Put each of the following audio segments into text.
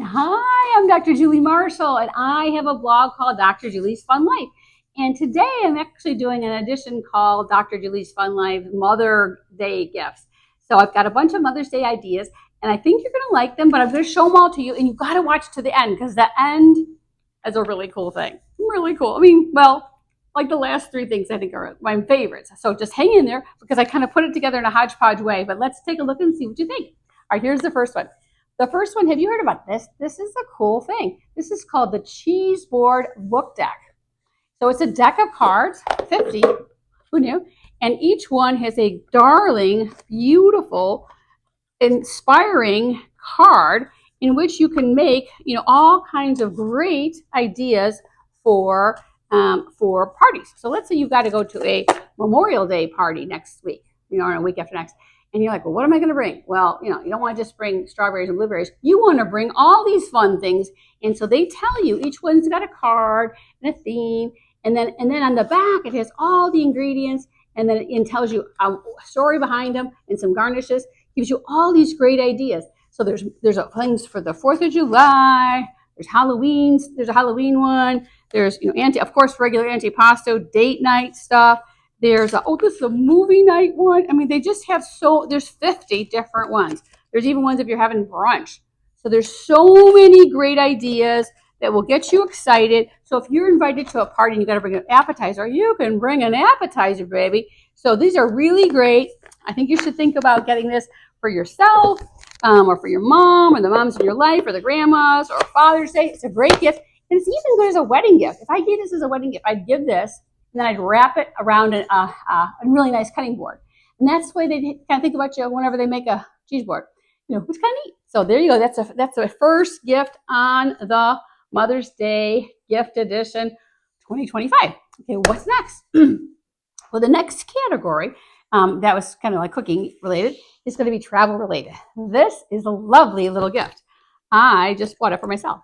Hi, I'm Dr. Julie Marshall, and I have a blog called Dr. Julie's Fun Life. And today I'm actually doing an edition called Dr. Julie's Fun Life Mother Day Gifts. So I've got a bunch of Mother's Day ideas, and I think you're going to like them, but I'm going to show them all to you, and you've got to watch to the end because the end is a really cool thing. Really cool. I mean, well, like the last three things I think are my favorites. So just hang in there because I kind of put it together in a hodgepodge way, but let's take a look and see what you think. All right, here's the first one. The first one, have you heard about this? This is a cool thing. This is called the Cheeseboard book deck. So it's a deck of cards, 50, who knew? And each one has a darling, beautiful, inspiring card in which you can make, all kinds of great ideas for parties. So let's say you've got to go to a Memorial Day party next week, or a week after next. And you're like, well, what am I going to bring? Well, you don't want to just bring strawberries and blueberries. You want to bring all these fun things. And so they tell you each one's got a card and a theme. And then on the back, it has all the ingredients. And then it tells you a story behind them and some garnishes. Gives you all these great ideas. So there's things for the 4th of July. There's Halloween. There's a Halloween one. There's, of course, regular antipasto, date night stuff. There's this is a movie night one. I mean, they just have there's 50 different ones. There's even ones if you're having brunch. So there's so many great ideas that will get you excited. So if you're invited to a party and you got to bring an appetizer, you can bring an appetizer, baby. So these are really great. I think you should think about getting this for yourself or for your mom or the moms in your life or the grandmas or Father's Day. It's a great gift. And it's even good as a wedding gift. If I gave this as a wedding gift, I'd give this. And then I'd wrap it around a really nice cutting board. And that's the way they kind of think about you whenever they make a cheese board. It's kind of neat. So there you go. That's a first gift on the Mother's Day gift edition 2025. Okay, what's next? Well, the next category that was kind of like cooking related is going to be travel related. This is a lovely little gift. I just bought it for myself.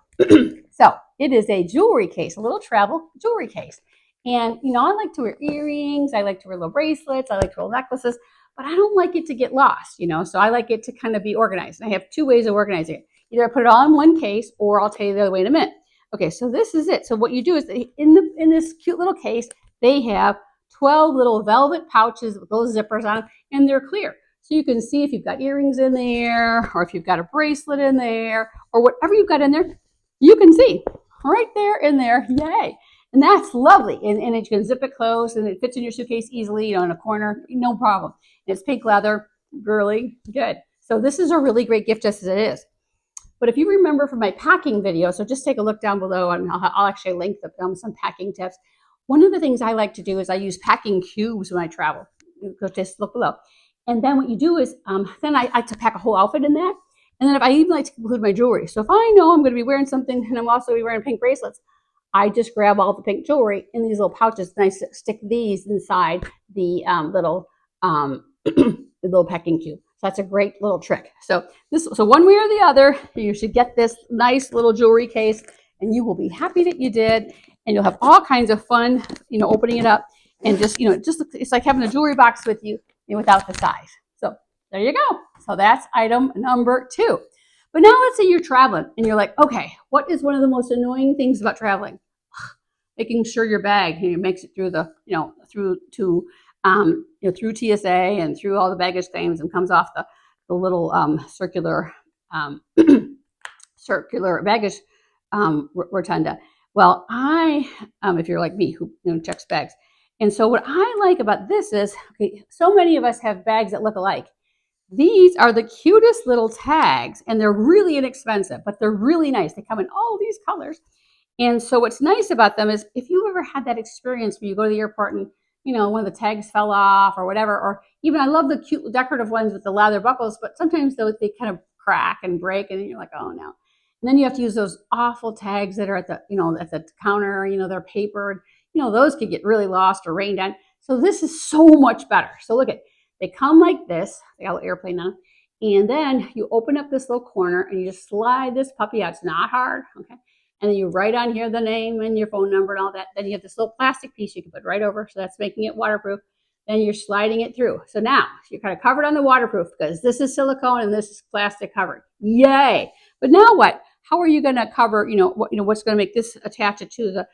So it is a jewelry case, a little travel jewelry case. And, I like to wear earrings. I like to wear little bracelets. I like to wear necklaces, but I don't like it to get lost, so I like it to kind of be organized. And I have two ways of organizing it. Either I put it all in one case or I'll tell you the other way in a minute. Okay, so this is it. So what you do is in this cute little case, they have 12 little velvet pouches with those zippers on them, and they're clear. So you can see if you've got earrings in there or if you've got a bracelet in there or whatever you've got in there, you can see right there in there. Yay. And that's lovely. And you can zip it closed and it fits in your suitcase easily, in a corner, no problem. And it's pink leather, girly, good. So this is a really great gift just as it is. But if you remember from my packing video, so just take a look down below and I'll actually link some packing tips. One of the things I like to do is I use packing cubes when I travel. Just look below. And then what you do is, then I like to pack a whole outfit in that. And then I even like to include my jewelry. So if I know I'm going to be wearing something and I'm also going to be wearing pink bracelets, I just grab all the pink jewelry in these little pouches and I stick these inside the the little packing cube. So that's a great little trick. So one way or the other, you should get this nice little jewelry case and you will be happy that you did. And you'll have all kinds of fun, opening it up and just it's like having a jewelry box with you without the size. So there you go. So that's item number 2. But now let's say you're traveling and you're like, okay, what is one of the most annoying things about traveling? Making sure your bag makes it through through TSA and through all the baggage claims and comes off the little circular baggage rotunda. Well, if you're like me who checks bags, and so what I like about this is, okay, so many of us have bags that look alike. These are the cutest little tags, and they're really inexpensive, but they're really nice. They come in all these colors. And so what's nice about them is if you've ever had that experience where you go to the airport and, one of the tags fell off or whatever, or even I love the cute decorative ones with the leather buckles, but sometimes they kind of crack and break and you're like, oh no. And then you have to use those awful tags that are at the counter, they're papered, those could get really lost or rained on. So this is so much better. So look they come like this, they got an airplane on them. And then you open up this little corner and you just slide this puppy out. It's not hard, okay? And then you write on here the name and your phone number and all that. Then you have this little plastic piece you can put right over. So that's making it waterproof. Then you're sliding it through. So now you're kind of covered on the waterproof because this is silicone and this is plastic covered. Yay. But now what? how are you going to cover, what's going to make this attach it to the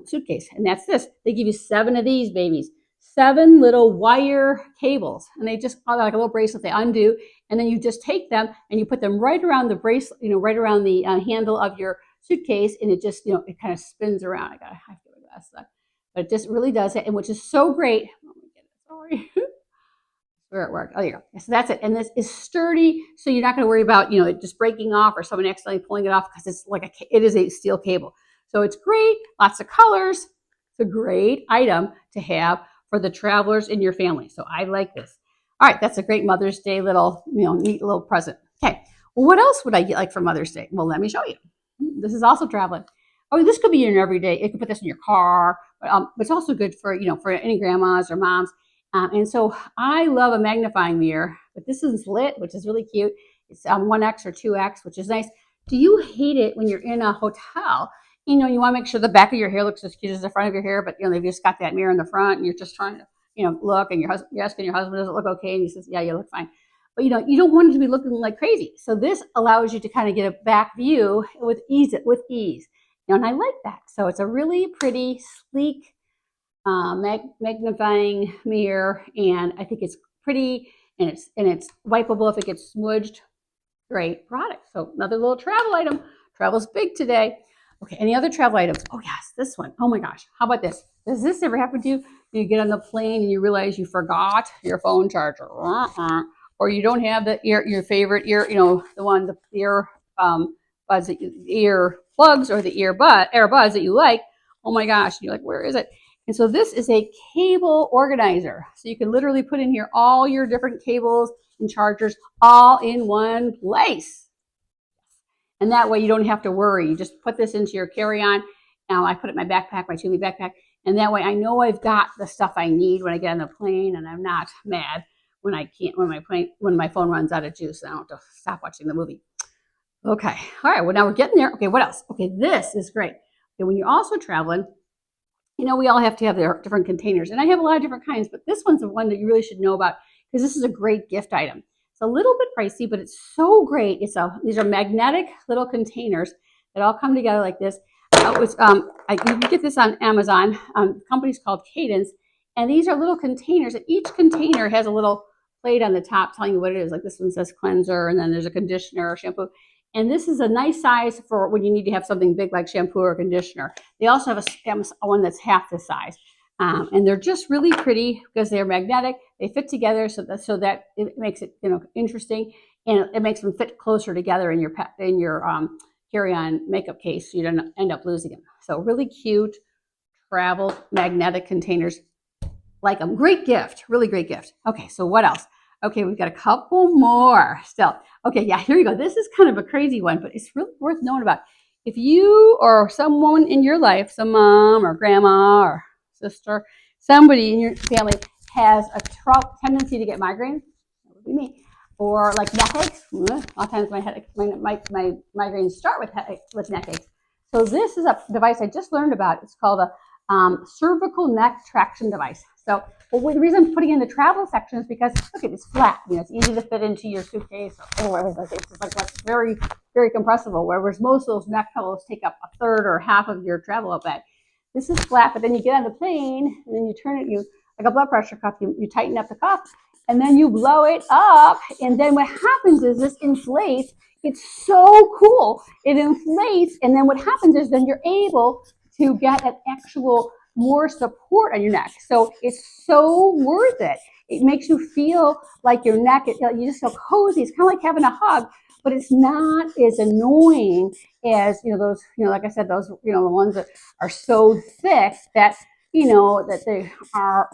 suitcase? And that's this. They give you 7 of these babies, 7 little wire cables, and they just like a little bracelet they undo, and then you just take them and you put them right around the bracelet, right around the handle of your suitcase, and it just, it kind of spins around. I have to wear glasses, but it just really does it, and which is so great. Sorry. Where it worked. Oh, there you go. So that's it. And this is sturdy, so you're not going to worry about, it just breaking off or someone accidentally pulling it off, because it's like it is a steel cable. So it's great. Lots of colors. It's a great item to have for the travelers in your family. So I like this. All right, that's a great Mother's Day little, neat little present. Okay. Well, what else would I get like for Mother's Day? Well, let me show you. This is also traveling. Oh, this could be in everyday. You could put this in your car, but it's also good for, for any grandmas or moms. And so I love a magnifying mirror, but this is lit, which is really cute. It's 1X or 2X, which is nice. Do you hate it when you're in a hotel? You want to make sure the back of your hair looks as cute as the front of your hair, but they've just got that mirror in the front, and you're just trying to, look, and you're asking your husband, does it look okay? And he says, yeah, you look fine. But you don't want it to be looking like crazy. So this allows you to kind of get a back view with ease. And I like that. So it's a really pretty, sleek, magnifying mirror, and I think it's pretty, and it's wipeable if it gets smudged. Great product. So another little travel item. Travel's big today. Okay, any other travel items? Oh yes, this one. Oh my gosh, how about this? Does this ever happen to you? You get on the plane and you realize you forgot your phone charger, or you don't have your favorite ear, the ear buds ear plugs, or the earbuds that you like. Oh my gosh, you're like, where is it? And so this is a cable organizer. So you can literally put in here all your different cables and chargers all in one place. And that way you don't have to worry. You just put this into your carry-on. Now I put it in my backpack, my Chewy backpack. And that way I know I've got the stuff I need when I get on the plane, and I'm not mad when my phone runs out of juice and I don't have to stop watching the movie. Okay. All right. Well, now we're getting there. Okay. What else? Okay. This is great. Okay. When you're also traveling, we all have to have their different containers, and I have a lot of different kinds, but this one's the one that you really should know about, because this is a great gift item. It's a little bit pricey, but it's so great. These are magnetic little containers that all come together like this. You can get this on Amazon. The company's called Cadence, and these are little containers, and each container has a little plate on the top telling you what it is. Like this one says cleanser, and then there's a conditioner or shampoo. And this is a nice size for when you need to have something big like shampoo or conditioner. They also have a one that's half the size. And they're just really pretty because they're magnetic. They fit together so that it makes it interesting, and it makes them fit closer together in your carry-on makeup case, so you don't end up losing them. So really cute travel magnetic containers. Like them. Great gift. Really great gift. Okay, so what else? Okay, we've got a couple more still. Okay, yeah, here you go. This is kind of a crazy one, but it's really worth knowing about. If you or someone in your life, some mom or grandma or sister, somebody in your family has a tendency to get migraines, that would be me, or like neck aches. A lot of times my migraines start with neck aches. So this is a device I just learned about. It's called a cervical neck traction device. So the reason I'm putting it in the travel section is because, look, it's flat. It's easy to fit into your suitcase or whatever. It's just like that's very, very compressible, whereas most of those neck pillows take up a third or half of your travel bag. This is flat, but then you get on the plane and then you turn it, like a blood pressure cuff, you tighten up the cuff, and then you blow it up, and then what happens is this inflates. It's so cool. It inflates, and then what happens is then you're able to get an actual more support on your neck. So it's so worth it. It makes you feel like your neck, you just feel cozy. It's kind of like having a hug, but it's not as annoying as, those, like I said, those, the ones that are so thick that, that they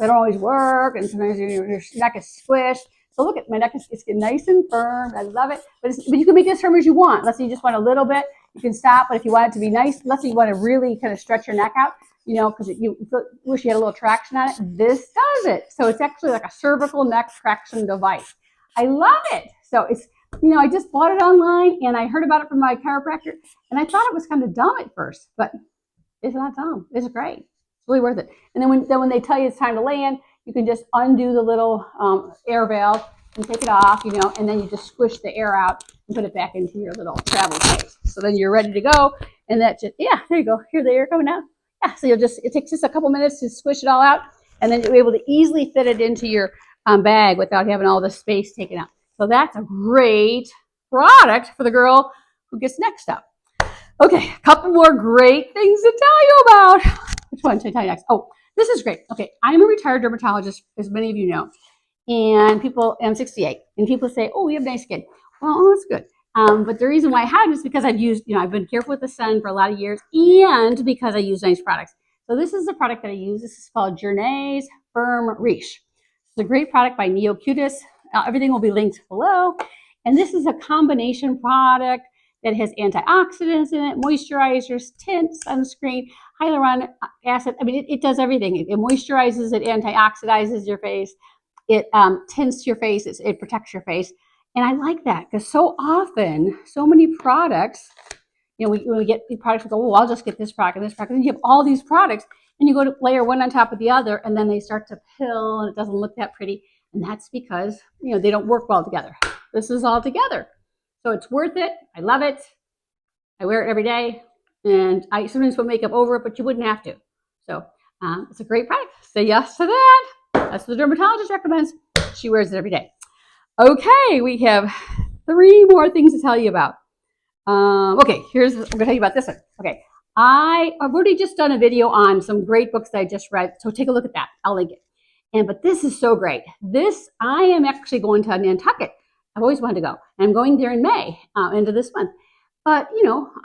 don't always work, and sometimes your neck is squished. So look at my neck, it's nice and firm. I love it. But you can make it as firm as you want. Let's say you just want a little bit, you can stop. But if you want it to be nice, let's say you want to really kind of stretch your neck out, because you wish you had a little traction on it, this does it. So it's actually like a cervical neck traction device. I love it. So it's, I just bought it online, and I heard about it from my chiropractor, and I thought it was kind of dumb at first, but it's not dumb. It's great. It's really worth it. And then when they tell you it's time to land, you can just undo the little air valve and take it off, and then you just squish the air out. and put it back into your little travel case. So then you're ready to go. And that just, yeah, there you go. Here they are coming out. Yeah, so it takes just a couple minutes to squish it all out. And then you're able to easily fit it into your bag without having all the space taken up. So that's a great product for the girl who gets next up. Okay, a couple more great things to tell you about. Which one should I tell you next? Oh, this is great. Okay, I'm a retired dermatologist, as many of you know. And I'm 68, and people say, oh, you have nice skin. Well, that's good. But the reason why I have is because I've been careful with the sun for a lot of years, and because I use nice products. So this is the product that I use. This is called Joures Firm Ree. It's a great product by Neocutis. Everything will be linked below. And this is a combination product that has antioxidants in it, moisturizers, tint, sunscreen, hyaluronic acid. I mean, it does everything. It moisturizes, it antioxidizes your face, it tints your face, it protects your face. And I like that because so often, so many products, when we get the products, we go, oh, I'll just get this product and this product. And then you have all these products and you go to layer one on top of the other, and then they start to pill and it doesn't look that pretty. And that's because, they don't work well together. This is all together. So it's worth it. I love it. I wear it every day. And I sometimes put makeup over it, but you wouldn't have to. So it's a great product. Say yes to that. That's what the dermatologist recommends. She wears it every day. Okay, we have 3 more things to tell you about. Okay, I'm going to tell you about this one. Okay, I've already just done a video on some great books that I just read. So take a look at that. I'll link it. But this is so great. I am actually going to Nantucket. I've always wanted to go. I'm going there in May, into this month. But,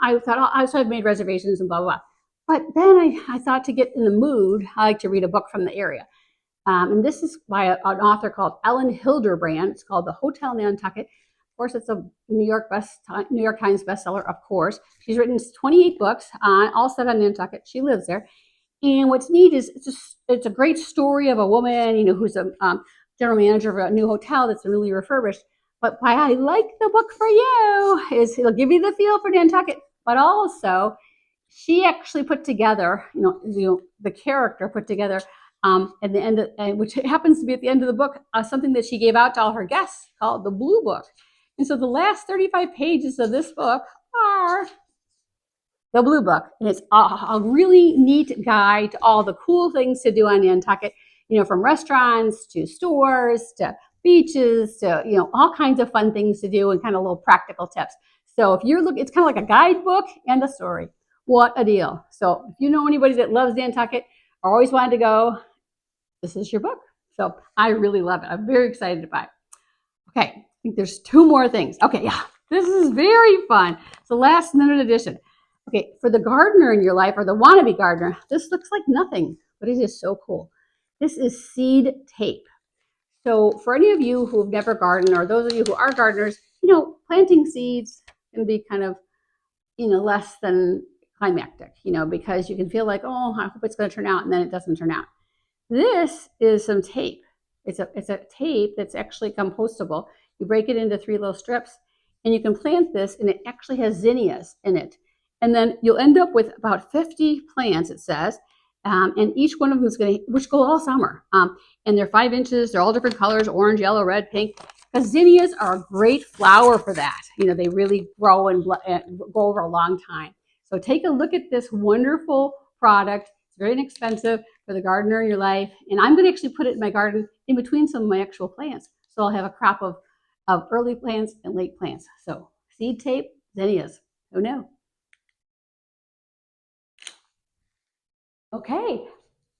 I thought, so I've made reservations and blah, blah, blah. But then I thought to get in the mood, I like to read a book from the area. And this is by an author called Ellen Hilderbrand. It's called The Hotel Nantucket. Of course, it's a New York Times bestseller, of course. She's written 28 books, all set on Nantucket. She lives there. And what's neat is it's a great story of a woman, who's a general manager of a new hotel that's really refurbished. But why I like the book for you is it'll give you the feel for Nantucket, but also she actually put together, the character put together at the end, which happens to be at the end of the book, something that she gave out to all her guests called the Blue Book. And so the last 35 pages of this book are the Blue Book. And it's a really neat guide to all the cool things to do on Nantucket, from restaurants to stores to beaches to, all kinds of fun things to do and kind of little practical tips. So if you're looking, it's kind of like a guidebook and a story. What a deal. So if you know anybody that loves Nantucket or always wanted to go, this is your book. So I really love it. I'm very excited about it. Okay, I think there's 2 more things. Okay, yeah, this is very fun. It's a last minute edition. Okay, for the gardener in your life or the wannabe gardener, this looks like nothing, but it is so cool. This is seed tape. So for any of you who have never gardened, or those of you who are gardeners, planting seeds can be kind of, less than climactic, because you can feel like, oh, I hope it's going to turn out, and then it doesn't turn out. This is some tape. It's a tape that's actually compostable. You break it into 3 little strips, and you can plant this, and it actually has zinnias in it. And then you'll end up with about 50 plants, it says, and each one of them is which go all summer. And they're 5 inches. They're all different colors: orange, yellow, red, pink. Because zinnias are a great flower for that. They really grow and go over a long time. So take a look at this wonderful product. It's very inexpensive for the gardener in your life. And I'm going to actually put it in my garden in between some of my actual plants. So I'll have a crop of early plants and late plants. So seed tape, zinnias. Who knew? Okay,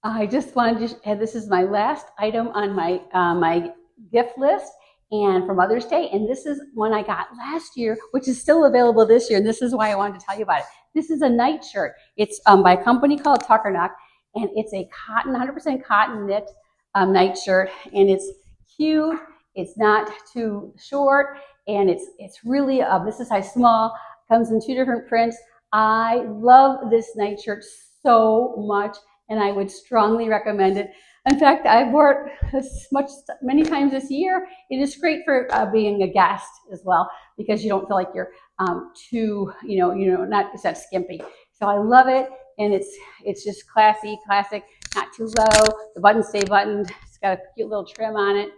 I just wanted to add, this is my last item on my gift list and for Mother's Day, and this is one I got last year, which is still available this year, and this is why I wanted to tell you about it. This is a nightshirt. It's by a company called Tuckernuck, and it's a 100% cotton knit nightshirt, and it's cute. It's not too short, and it's really this is size small. Comes in 2 different prints. I love this nightshirt so much, and I would strongly recommend it. In fact, I've wore it many times this year. It is great for being a guest as well, because you don't feel like you're too, not it's that skimpy. So I love it, and it's just classy, classic, not too low. The buttons stay buttoned. It's got a cute little trim on it.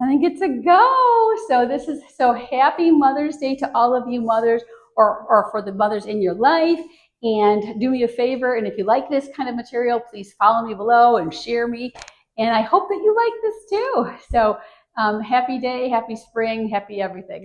I think it's a go. So this is so happy Mother's Day to all of you mothers, or for the mothers in your life. And do me a favor, and if you like this kind of material, please follow me below and share me. And I hope that you like this too. So happy day, happy spring, happy everything.